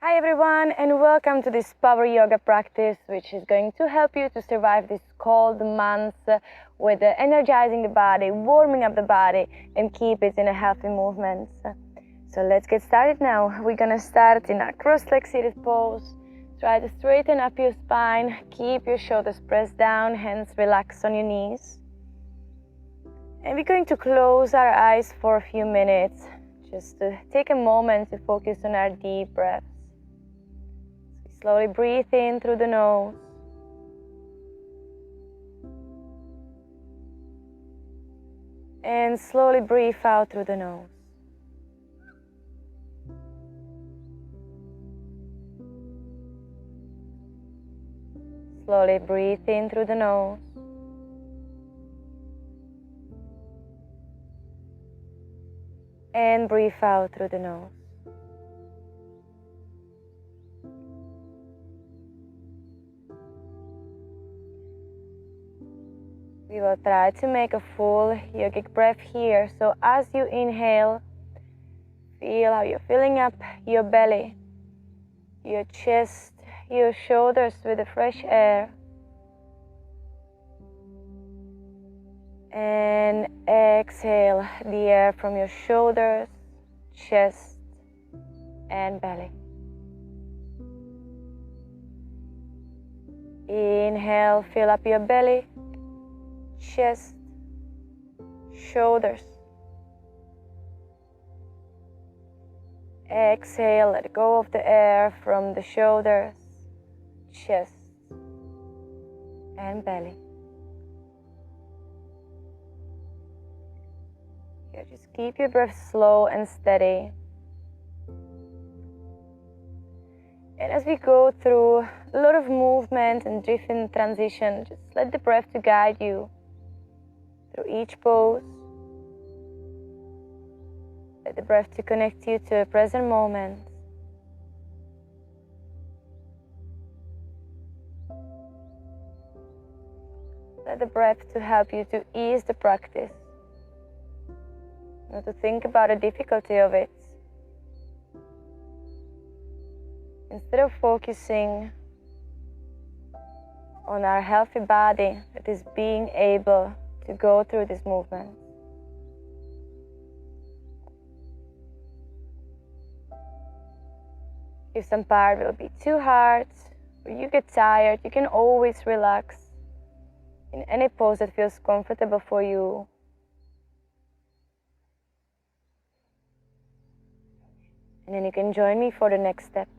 Hi everyone, and welcome to this power yoga practice, which is going to help you to survive this cold months with energizing the body, warming up the body, and keep it in a healthy movement. So let's get started now. We're gonna start in a cross-legged seated pose. Try to straighten up your spine, keep your shoulders pressed down, hands relaxed on your knees. And we're going to close our eyes for a few minutes, just to take a moment to focus on our deep breaths. Slowly breathe in through the nose. And slowly breathe out through the nose. Slowly breathe in through the nose. And breathe out through the nose. We will try to make a full yogic breath here. So as you inhale, feel how you're filling up your belly, your chest, your shoulders with the fresh air. And exhale the air from your shoulders, chest, and belly. Inhale, fill up your belly, chest, shoulders. Exhale, let go of the air from the shoulders, chest, and belly. Here, just keep your breath slow and steady. And as we go through a lot of movement and different transition, just let the breath to guide you through each pose. Let the breath to connect you to a present moment. Let the breath to help you to ease the practice, not to think about the difficulty of it. Instead of focusing on our healthy body that is being able to go through this movement. If some part will be too hard or you get tired, you can always relax in any pose that feels comfortable for you. And then you can join me for the next step.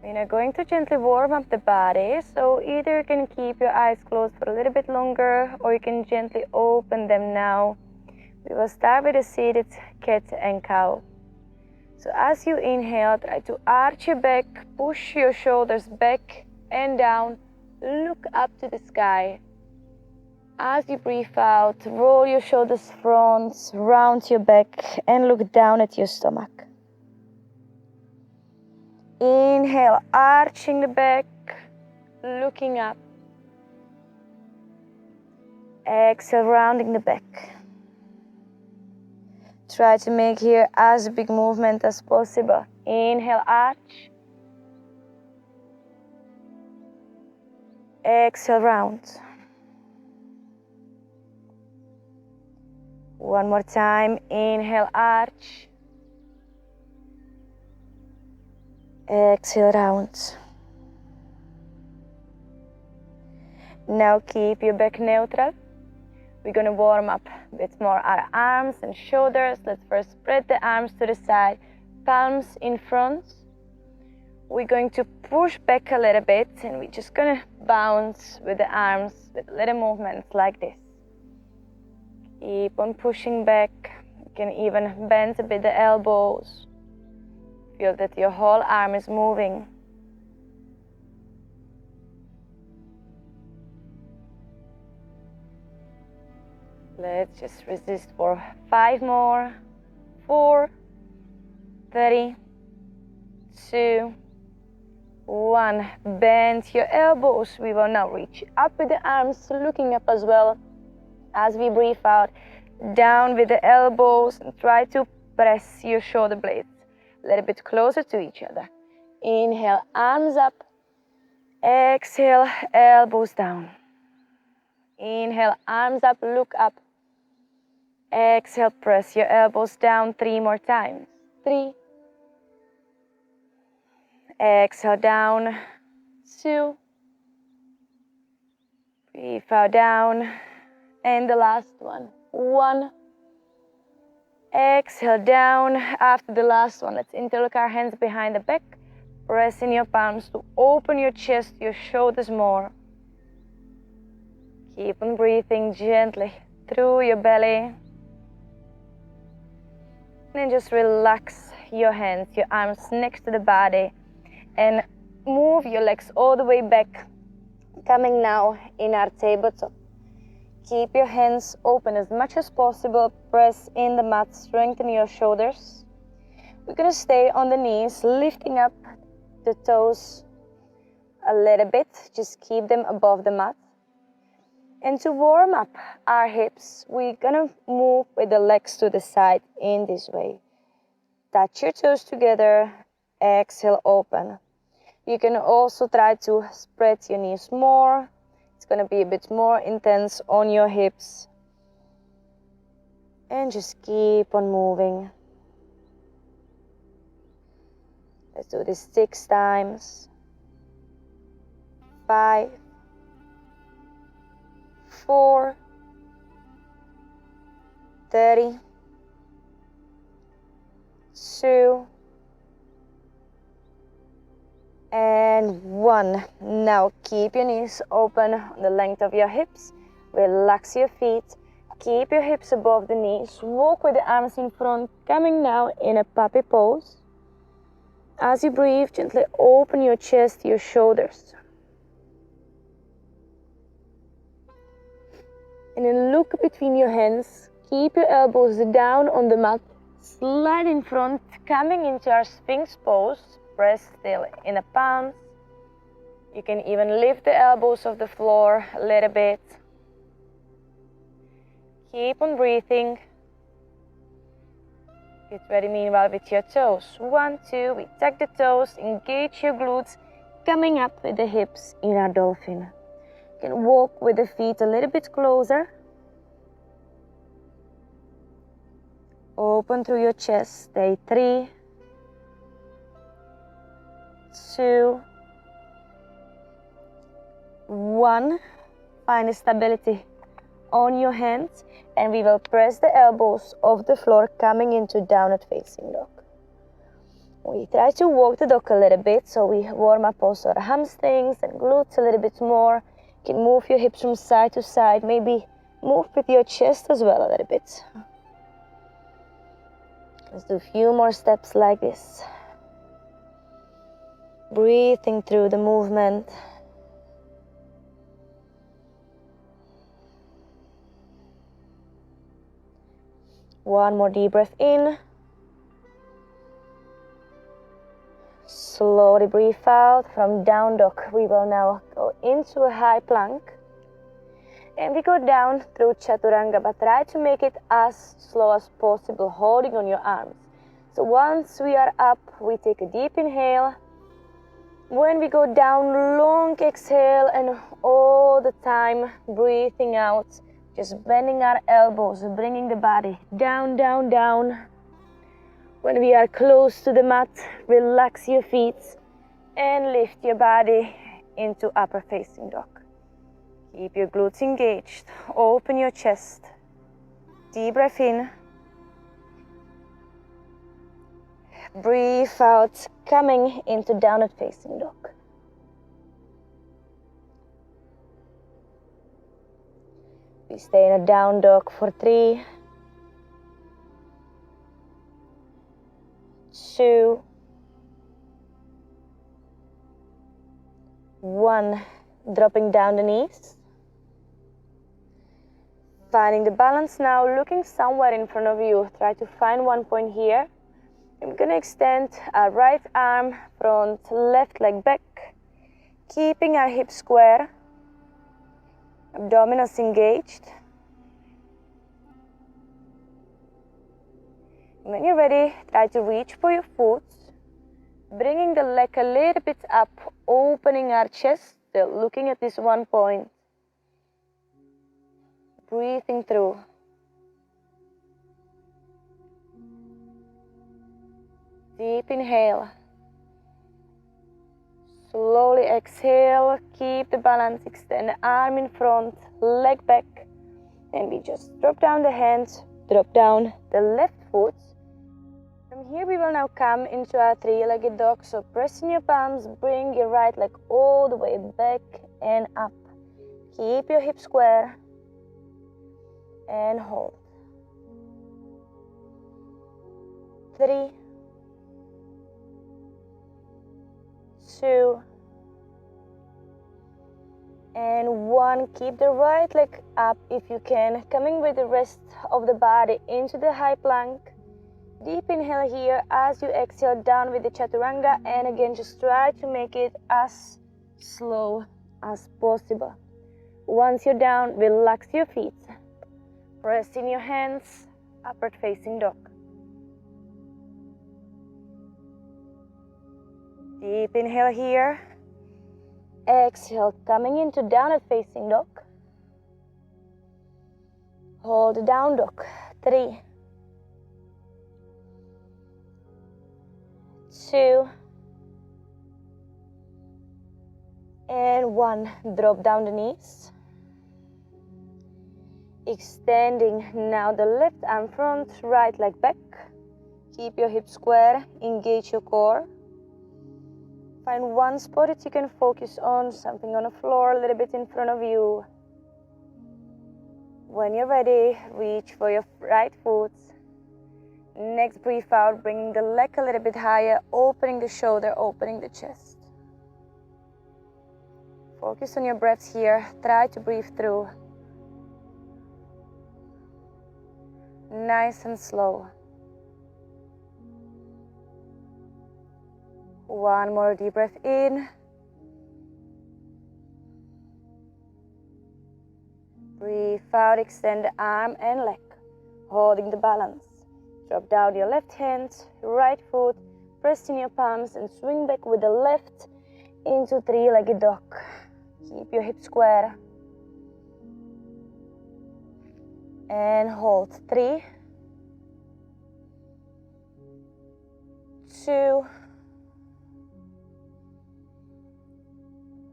We are going to gently warm up the body, so either you can keep your eyes closed for a little bit longer or you can gently open them now. We will start with a seated cat and cow. So as you inhale, try to arch your back, push your shoulders back and down, look up to the sky. As you breathe out, roll your shoulders front, round your back and look down at your stomach. Inhale, arching the back, looking up. Exhale, rounding the back. Try to make here as big movement as possible. Inhale, arch. Exhale, round. One more time. Inhale, arch. Exhale, round. Now keep your back neutral. We're going to warm up a bit more our arms and shoulders. Let's first spread the arms to the side, palms in front. We're going to push back a little bit and we're just going to bounce with the arms with little movements like this. Keep on pushing back. You can even bend a bit the elbows. Feel that your whole arm is moving. Let's just resist for 5 more. 4, 3, 2, 1. Bend your elbows. We will now reach up with the arms, looking up as well. As we breathe out, down with the elbows and try to press your shoulder blades a little bit closer to each other. Inhale, arms up. Exhale, elbows down. Inhale, arms up, look up. Exhale, press your elbows down 3 more times. 3. Exhale, down. 2. Breathe out, down. And the last one. 1. Exhale, down. After the last one, let's interlock our hands behind the back. Press in your palms to open your chest, your shoulders more. Keep on breathing gently through your belly. And just relax your hands, your arms next to the body. And move your legs all the way back. Coming now in our tabletop. Keep your hands open as much as possible. Press in the mat, strengthen your shoulders. We're going to stay on the knees, lifting up the toes a little bit. Just keep them above the mat. And to warm up our hips, we're gonna move with the legs to the side in this way. Touch your toes together, exhale, open. You can also try to spread your knees more. It's gonna be a bit more intense on your hips. And just keep on moving. Let's do this 6 times. 5. 4, 30, 2, and 1. Now keep your knees open on the length of your hips. Relax your feet. Keep your hips above the knees. Walk with the arms in front, coming now in a puppy pose. As you breathe, gently open your chest, your shoulders. And then look between your hands. Keep your elbows down on the mat. Slide in front, coming into our Sphinx pose. Press still in the palms. You can even lift the elbows off the floor a little bit. Keep on breathing. Get ready meanwhile with your toes. 1, 2, we tuck the toes, engage your glutes, coming up with the hips in our dolphin. You can walk with the feet a little bit closer. Open through your chest. Stay 3, 2, 1. Find the stability on your hands, and we will press the elbows off the floor, coming into downward facing dog. We try to walk the dog a little bit, so we warm up also our hamstrings and glutes a little bit more. You can move your hips from side to side, maybe move with your chest as well a little bit. Let's do a few more steps like this. Breathing through the movement. One more deep breath in. Slowly breathe out. From down dog, we will now go into a high plank. And we go down through Chaturanga, but try to make it as slow as possible, holding on your arms. So once we are up, we take a deep inhale. When we go down, long exhale, and all the time breathing out, just bending our elbows, bringing the body down, down, down. When we are close to the mat, relax your feet and lift your body into upper facing dog. Keep your glutes engaged. Open your chest. Deep breath in. Breathe out, coming into downward facing dog. We stay in a down dog for 3, 2, 1. Dropping down the knees. Finding the balance now, looking somewhere in front of you. Try to find one point here. I'm going to extend our right arm, front, left leg back. Keeping our hips square. Abdominals engaged. When you're ready, try to reach for your foot, bringing the leg a little bit up, opening our chest, still looking at this one point. Breathing through. Deep inhale. Slowly exhale, keep the balance, extend the arm in front, leg back, and we just drop down the hands, drop down the left foot. From here we will now come into our three-legged dog, so press in your palms, bring your right leg all the way back and up. Keep your hips square and hold. 3, 2, and 1. Keep the right leg up if you can, coming with the rest of the body into the high plank. Deep inhale here as you exhale down with the chaturanga, and again just try to make it as slow as possible. Once you're down, relax your feet. Press in your hands, upward facing dog. Deep inhale here. Exhale, coming into downward facing dog. Hold down dog. 3, 2, and 1. Drop down the knees. Extending now the left arm front, right leg back. Keep your hips square, engage your core. Find one spot that you can focus on, something on the floor a little bit in front of you. When you're ready, reach for your right foot. Next, breathe out, bringing the leg a little bit higher, opening the shoulder, opening the chest. Focus on your breaths here. Try to breathe through. Nice and slow. One more deep breath in. Breathe out, extend the arm and leg, holding the balance. Drop down your left hand, right foot, press in your palms and swing back with the left into three-legged dog. Keep your hips square. And hold. 3, 2,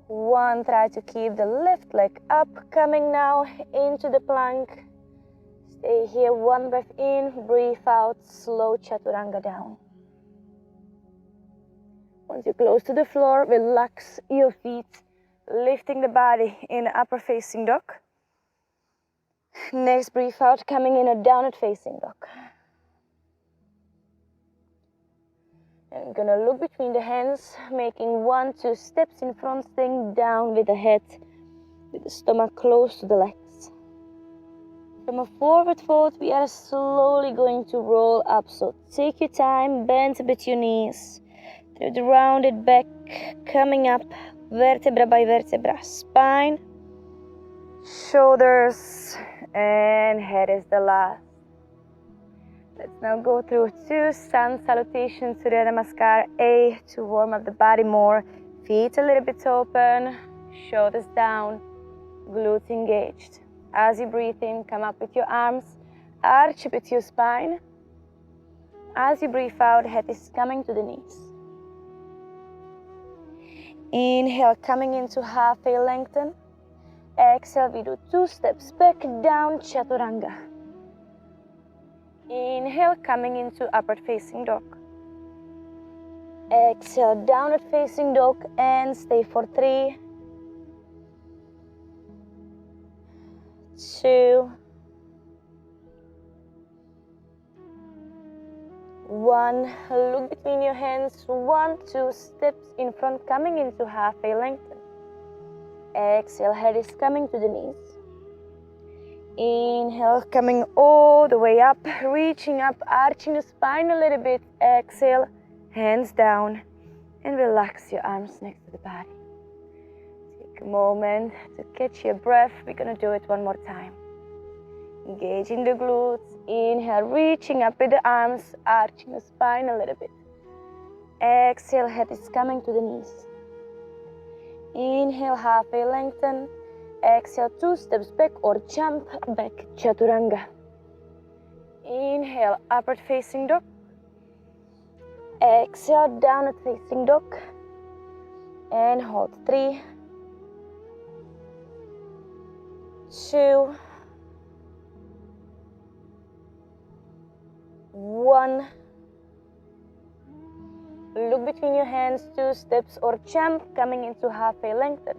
1. Try to keep the left leg up, coming now into the plank. Stay here, one breath in, breathe out, slow chaturanga down. Once you're close to the floor, relax your feet, lifting the body in upper facing dog. Next, breathe out, coming in a downward facing dog. And you're gonna look between the hands, making 1, 2 steps in front, staying down with the head, with the stomach close to the legs. From a forward fold, we are slowly going to roll up. So take your time, bend a bit your knees, through the rounded back, coming up, vertebra by vertebra, spine, shoulders, and head is the last. Let's now go through 2 sun salutations, Surya Namaskar A, to warm up the body more. Feet a little bit open, shoulders down, glutes engaged. As you breathe in, come up with your arms, arch with your spine. As you breathe out, head is coming to the knees. Inhale, coming into halfway lengthen. Exhale, we do 2 steps back, down, chaturanga. Inhale, coming into upward facing dog. Exhale, downward facing dog, and stay for 3, 2, 1. Look between your hands, 1, 2 steps in front, coming into halfway lengthen. Exhale, head is coming to the knees. Inhale, coming all the way up, reaching up, arching the spine a little bit. Exhale, hands down, and relax your arms next to the body. Take a moment to catch your breath. We're gonna do it one more time. Engaging the glutes. Inhale, reaching up with the arms, arching the spine a little bit. Exhale, head is coming to the knees. Inhale, halfway lengthen. Exhale, 2 steps back or jump back, chaturanga. Inhale, upward facing dog. Exhale, downward facing dog. And hold. 3, 2, 1. Look between your hands, 2 steps or jump, coming into halfway lengthen.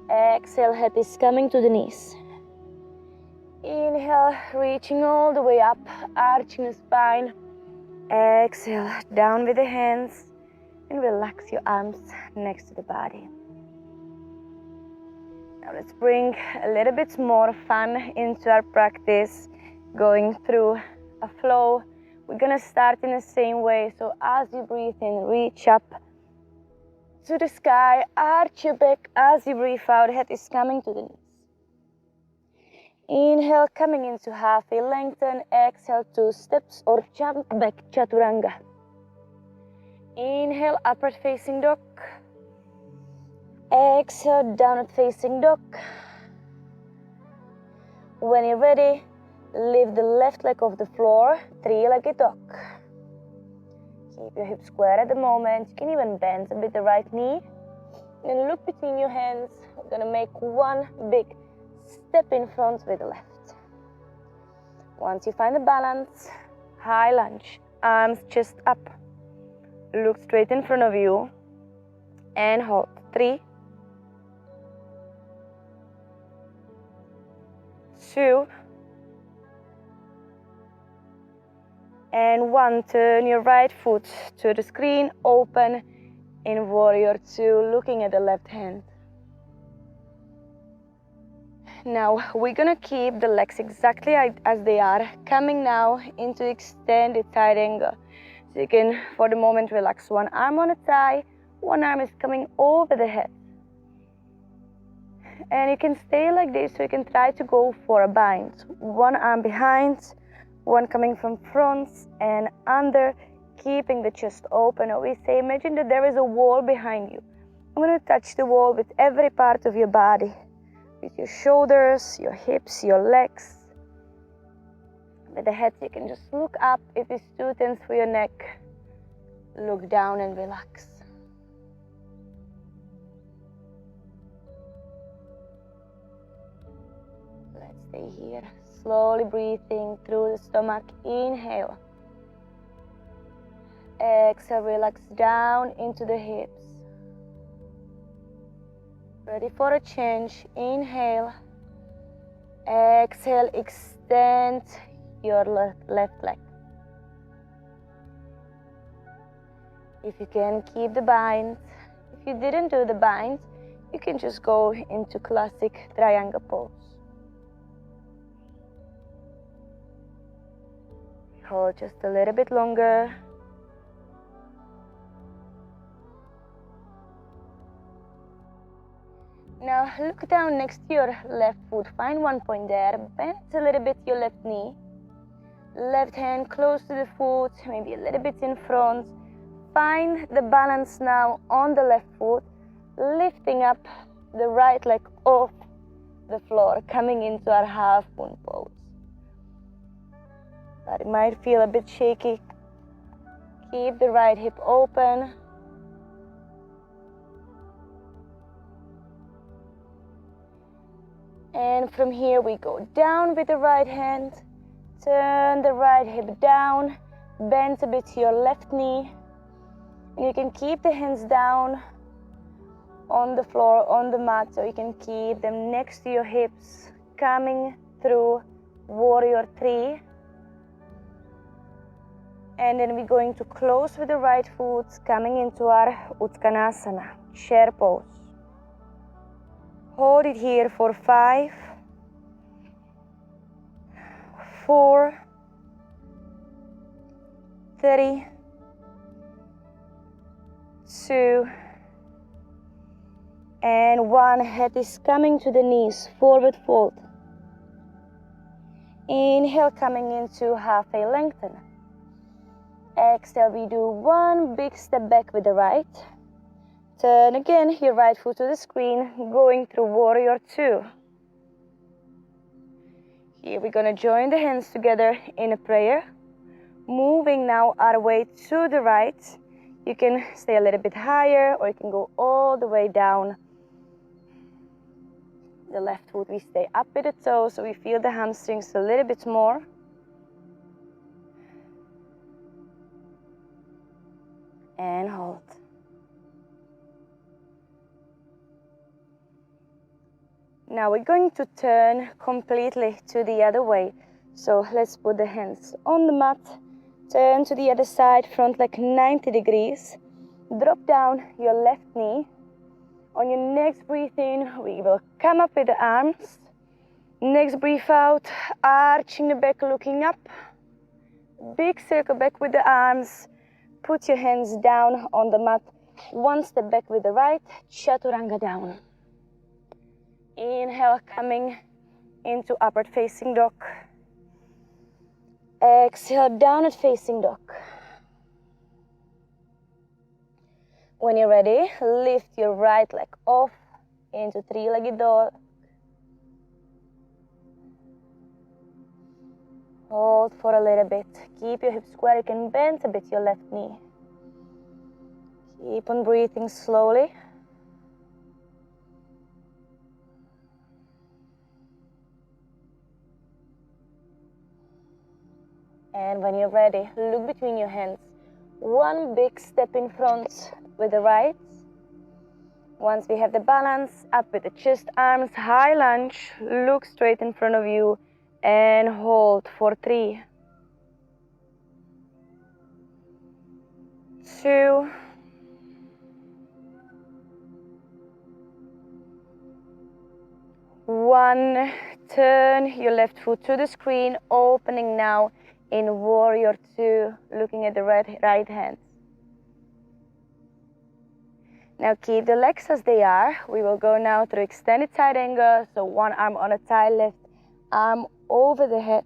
Exhale, head is coming to the knees. Inhale, reaching all the way up, arching the spine. Exhale, down with the hands and relax your arms next to the body. Now let's bring a little bit more fun into our practice, going through a flow. We're gonna start in the same way. So as you breathe in, reach up to the sky, arch your back. As you breathe out, head is coming to the knees. Inhale, coming into halfway lengthen. Exhale, 2 steps or jump back, chaturanga. Inhale, upward facing dog. Exhale, downward facing dog. When you're ready, lift the left leg off the floor, 3-legged dog. Keep your hips square at the moment. You can even bend a bit the right knee. And look between your hands. We're gonna make one big step in front with the left. Once you find the balance, high lunge, arms chest up. Look straight in front of you and hold. 3, 2, and 1. Turn your right foot to the screen, open in warrior 2, looking at the left hand. Now we're gonna keep the legs exactly as they are, coming now into extended side angle. So you can, for the moment, relax one arm on a thigh, one arm is coming over the head. And you can stay like this, so you can try to go for a bind. One arm behind, one coming from front and under, keeping the chest open. Or we say, imagine that there is a wall behind you. I'm going to touch the wall with every part of your body, with your shoulders, your hips, your legs. With the head, you can just look up. If it's too tense for your neck, look down and relax. Let's stay here. Slowly breathing through the stomach. Inhale. Exhale, relax down into the hips. Ready for a change. Inhale. Exhale, extend your left leg. If you can, keep the bind. If you didn't do the bind, you can just go into classic triangle pose. Hold just a little bit longer. Now look down next to your left foot. Find one point there. Bend a little bit your left knee. Left hand close to the foot, maybe a little bit in front. Find the balance now on the left foot, lifting up the right leg off the floor, coming into our half moon pose. But it might feel a bit shaky. Keep the right hip open. And from here we go down with the right hand. Turn the right hip down. Bend a bit to your left knee. And you can keep the hands down on the floor, on the mat, so you can keep them next to your hips, coming through warrior 3. And then we're going to close with the right foot, coming into our Uttanasana, chair pose. Hold it here for 5, 4, 3, 2, and 1. Head is coming to the knees, forward fold. Inhale, coming into half a lengthen. Exhale, we do one big step back with the right. Turn again, your right foot to the screen, going through warrior two. Here we're gonna join the hands together in a prayer. Moving now our way to the right. You can stay a little bit higher or you can go all the way down. The left foot, we stay up with the toes so we feel the hamstrings a little bit more. And hold. Now we're going to turn completely to the other way. So let's put the hands on the mat. Turn to the other side, front leg 90 degrees. Drop down your left knee. On your next breath in, we will come up with the arms. Next breath out, arching the back, looking up. Big circle back with the arms. Put your hands down on the mat. One step back with the right, chaturanga down. Inhale, coming into upward facing dog. Exhale, downward facing dog. When you're ready, lift your right leg off into three-legged dog. Hold for a little bit. Keep your hips square. You can bend a bit your left knee. Keep on breathing slowly. And when you're ready, look between your hands. One big step in front with the right. Once we have the balance, up with the chest, arms, high lunge. Look straight in front of you and hold for 3, 2, 1. Turn your left foot to the screen, opening now in warrior two, looking at the right hand. Now keep the legs as they are. We will go now through extended side angle, so one arm on a thigh, left arm over the head.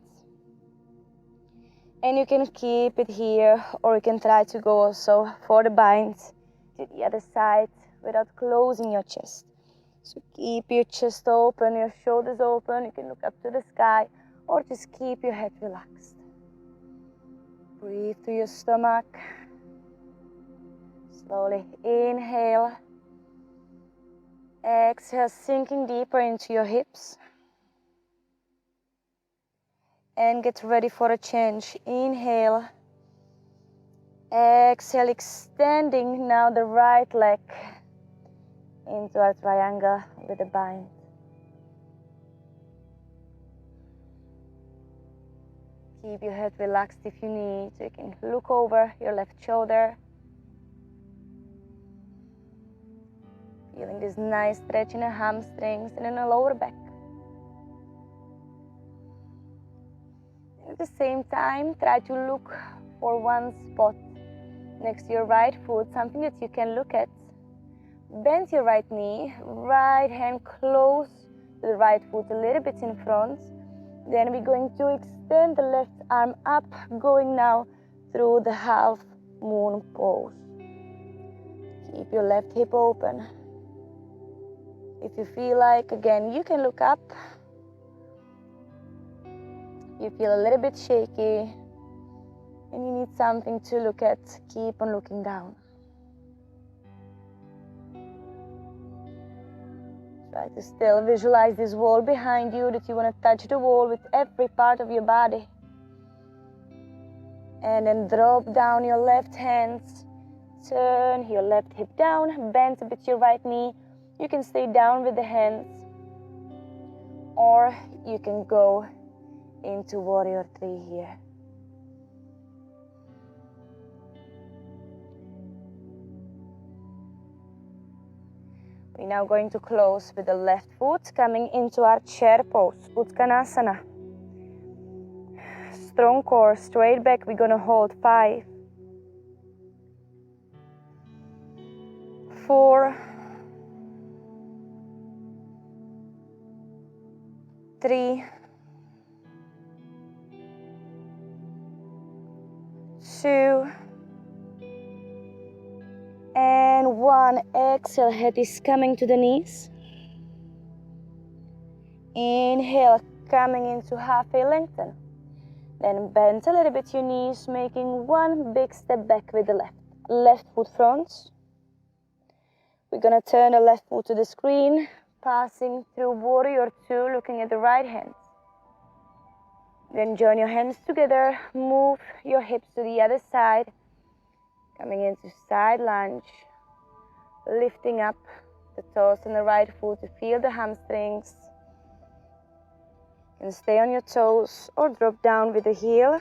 And you can keep it here, or you can try to go also for the bind to the other side without closing your chest. So keep your chest open, your shoulders open. You can look up to the sky, or just keep your head relaxed. Breathe through your stomach. Slowly inhale. Exhale, sinking deeper into your hips. And get ready for a change. Inhale. Exhale, extending now the right leg into our triangle with a bind. Keep your head relaxed if you need. You can look over your left shoulder. Feeling this nice stretch in the hamstrings and in the lower back. At the same time, try to look for one spot next to your right foot, something that you can look at. Bend your right knee, right hand close to the right foot, a little bit in front. Then we're going to extend the left arm up, going now through the half moon pose. Keep your left hip open. If you feel like, again, you can look up. You feel a little bit shaky and you need something to look at, keep on looking down. Try to still visualize this wall behind you, that you want to touch the wall with every part of your body. And then drop down your left hand, turn your left hip down, bend a bit your right knee. You can stay down with the hands, or you can go into warrior three here. We're now going to close with the left foot coming into our chair pose, Uttanasana. Strong core, straight back. We're gonna hold 5, 4, 3, 2, and 1. Exhale, head is coming to the knees. Inhale, coming into halfway lengthen. Then bend a little bit your knees, making one big step back with the left. Left foot front. We're gonna turn the left foot to the screen, passing through warrior 2, looking at the right hand. Then join your hands together, move your hips to the other side, coming into side lunge, lifting up the toes on the right foot to feel the hamstrings. And stay on your toes or drop down with the heel.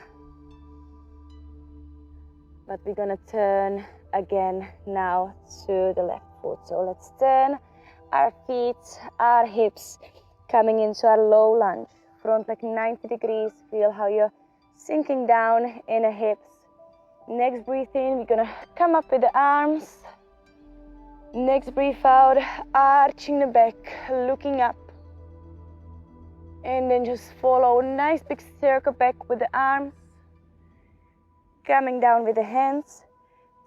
But we're gonna turn again now to the left foot. So let's turn our feet, our hips, coming into our low lunge. Front like 90 degrees. Feel how you're sinking down in the hips. Next breathe in, we're gonna come up with the arms. Next breathe out, arching the back, looking up. And then just follow a nice big circle back with the arms. Coming down with the hands.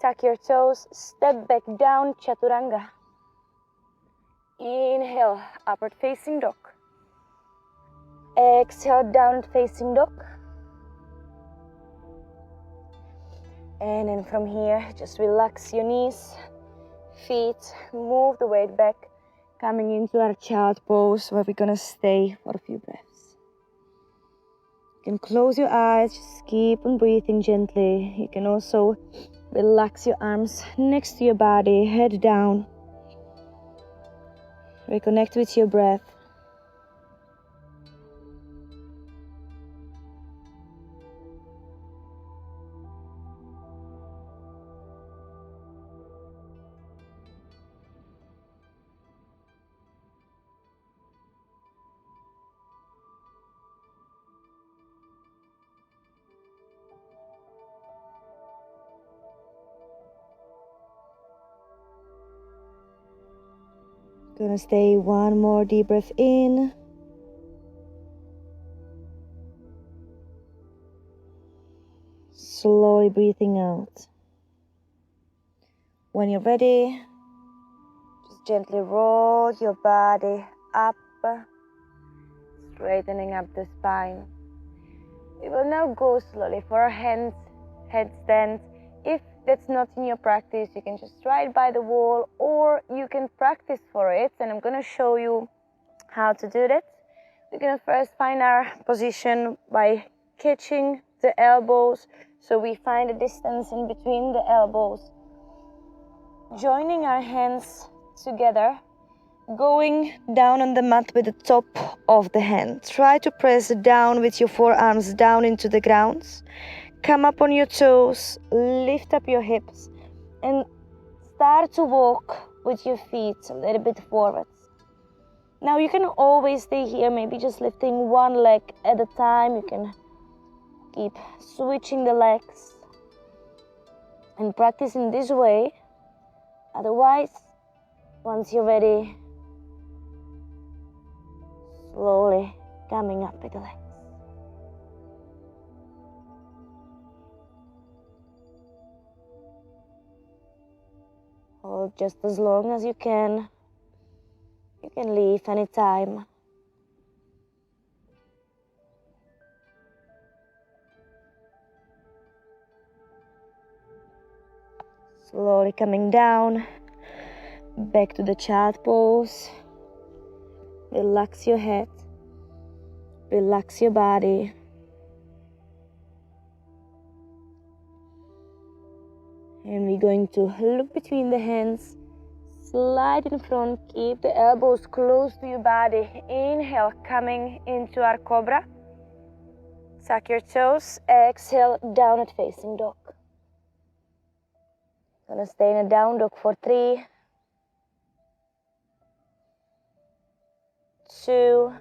Tuck your toes, step back down, chaturanga. Inhale, upward facing dog. Exhale, downward facing dog. And then from here, just relax your knees, feet, move the weight back. Coming into our child pose where we're gonna stay for a few breaths. You can close your eyes, just keep on breathing gently. You can also relax your arms next to your body, head down. Reconnect with your breath. Gonna stay one more deep breath in. Slowly breathing out. When you're ready, just gently roll your body up, straightening up the spine. We will now go slowly for our headstand. If that's not in your practice, you can just try it by the wall, or you can practice for it, and I'm gonna show you how to do that. We're gonna first find our position by catching the elbows, so we find a distance in between the elbows. Joining our hands together, going down on the mat with the top of the hand. Try to press down with your forearms down into the ground. Come up on your toes, lift up your hips, and start to walk with your feet a little bit forwards. Now you can always stay here, maybe just lifting one leg at a time. You can keep switching the legs and practice in this way. Otherwise, once you're ready, slowly coming up with the legs. Hold just as long as you can. You can leave anytime. Slowly coming down, back to the child pose. Relax your head, relax your body. And we're going to look between the hands, slide in front, keep the elbows close to your body. Inhale, coming into our cobra. Tuck your toes, exhale, downward facing dog. Gonna stay in a down dog for 3, 2,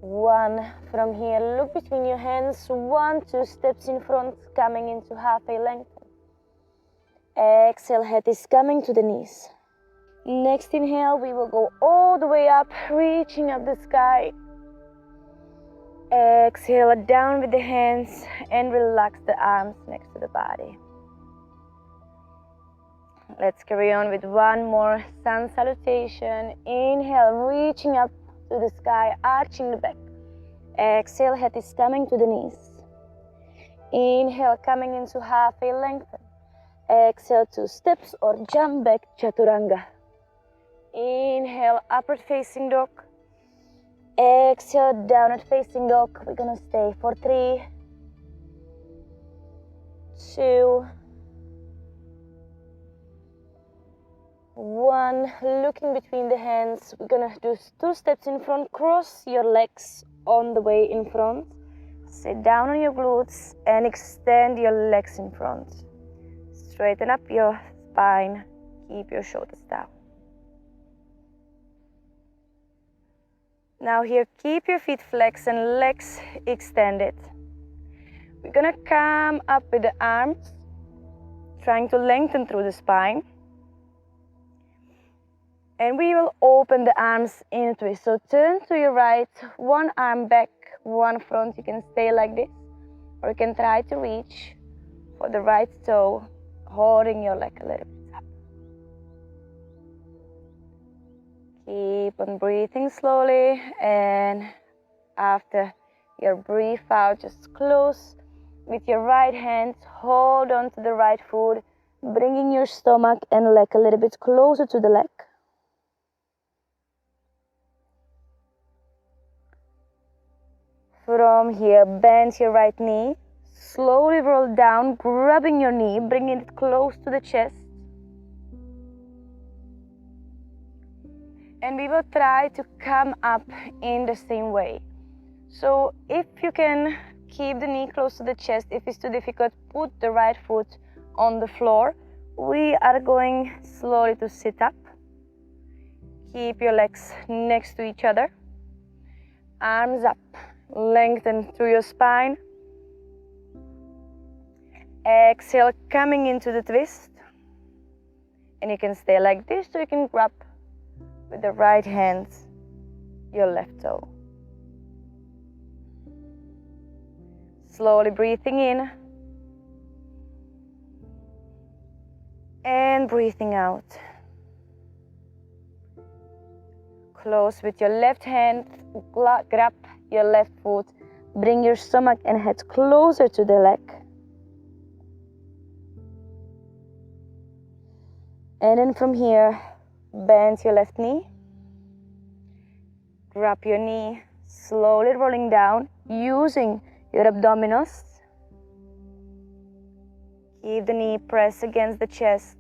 1. From here, look between your hands. 1, 2 steps in front, coming into halfway length. Exhale, head is coming to the knees. Next inhale, we will go all the way up, reaching up the sky. Exhale down with the hands and relax the arms next to the body. Let's carry on with one more sun salutation. Inhale, reaching up to the sky, arching the back. Exhale, head is coming to the knees. Inhale, coming into half a lengthen. Exhale, 2 steps or jump back, chaturanga. Inhale, upward facing dog. Exhale, downward facing dog. We're gonna stay for 3, 2, 1. Looking between the hands. We're gonna do 2 steps in front. Cross your legs on the way in front. Sit down on your glutes and extend your legs in front. Straighten up your spine. Keep your shoulders down. Now here, keep your feet flexed and legs extended. We're gonna come up with the arms, trying to lengthen through the spine. And we will open the arms in a twist. So turn to your right, one arm back, one front. You can stay like this, or you can try to reach for the right toe, holding your leg a little bit up. Keep on breathing slowly, and after your breath out, just close with your right hand, hold on to the right foot, bringing your stomach and leg a little bit closer to the leg. From here, bend your right knee, slowly roll down, grabbing your knee, bringing it close to the chest. And we will try to come up in the same way. So if you can keep the knee close to the chest, if it's too difficult, put the right foot on the floor. We are going slowly to sit up. Keep your legs next to each other. Arms up. Lengthen through your spine. Exhale, coming into the twist. And you can stay like this, so you can grab with the right hand your left toe. Slowly breathing in and breathing out. Close with your left hand, grab your left foot, bring your stomach and head closer to the leg. And then from here, bend your left knee, grab your knee, slowly rolling down, using your abdominals. Keep the knee pressed against the chest.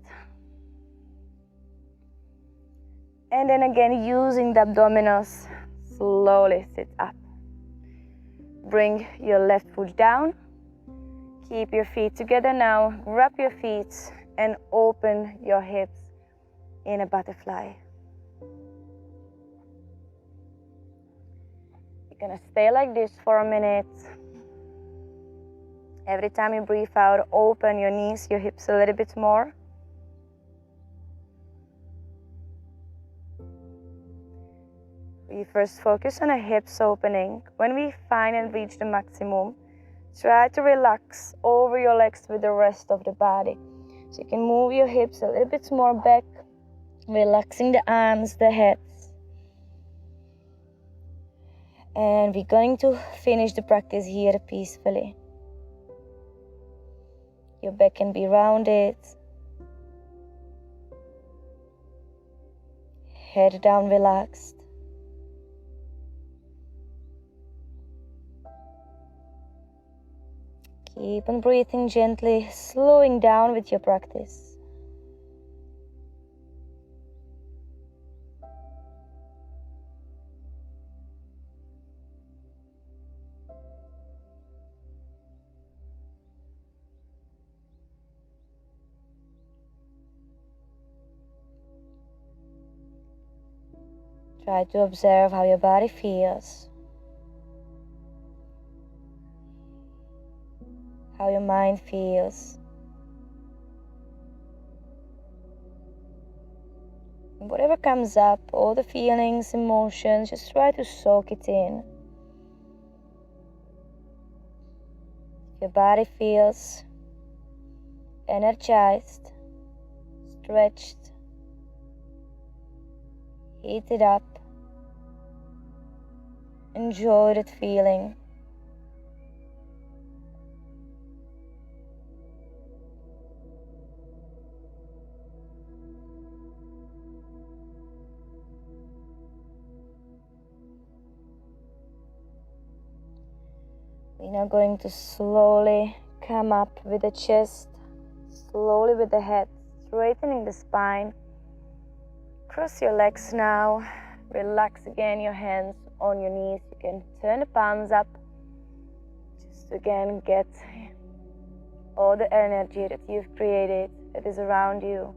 And then again, using the abdominals, slowly sit up. Bring your left foot down. Keep your feet together now. Grab your feet and open your hips in a butterfly. You're gonna stay like this for a minute. Every time you breathe out, open your knees, your hips a little bit more. We first focus on our hips opening. When we find and reach the maximum, try to relax over your legs with the rest of the body. So you can move your hips a little bit more back, relaxing the arms, the heads. And we're going to finish the practice here peacefully. Your back can be rounded. Head down, relaxed. Keep on breathing gently, slowing down with your practice. Try to observe how your body feels, how your mind feels. And whatever comes up, all the feelings, emotions, just try to soak it in. Your body feels energized, stretched, heated up. Enjoy that feeling. We're now going to slowly come up with the chest, slowly with the head, straightening the spine. Cross your legs now. Relax again your hands on your knees. You can turn the palms up. Just again get all the energy that you've created, that is around you.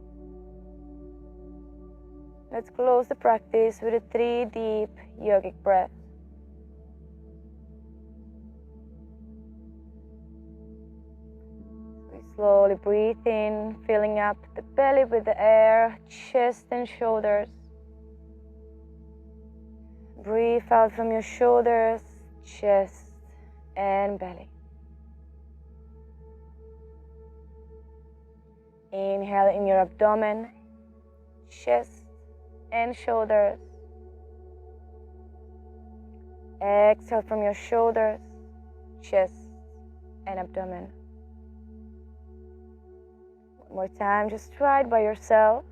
Let's close the practice with a 3 deep yogic breaths. Slowly breathe in, filling up the belly with the air, chest and shoulders. Breathe out from your shoulders, chest and belly. Inhale in your abdomen, chest and shoulders. Exhale from your shoulders, chest and abdomen. One more time, just try it by yourself.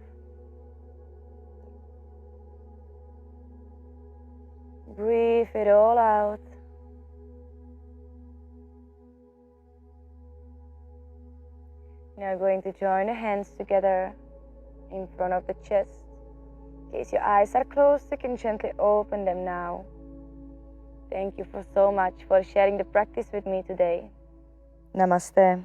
Breathe it all out. Now going to join the hands together in front of the chest. In case your eyes are closed, you can gently open them now. Thank you so much for sharing the practice with me today. Namaste.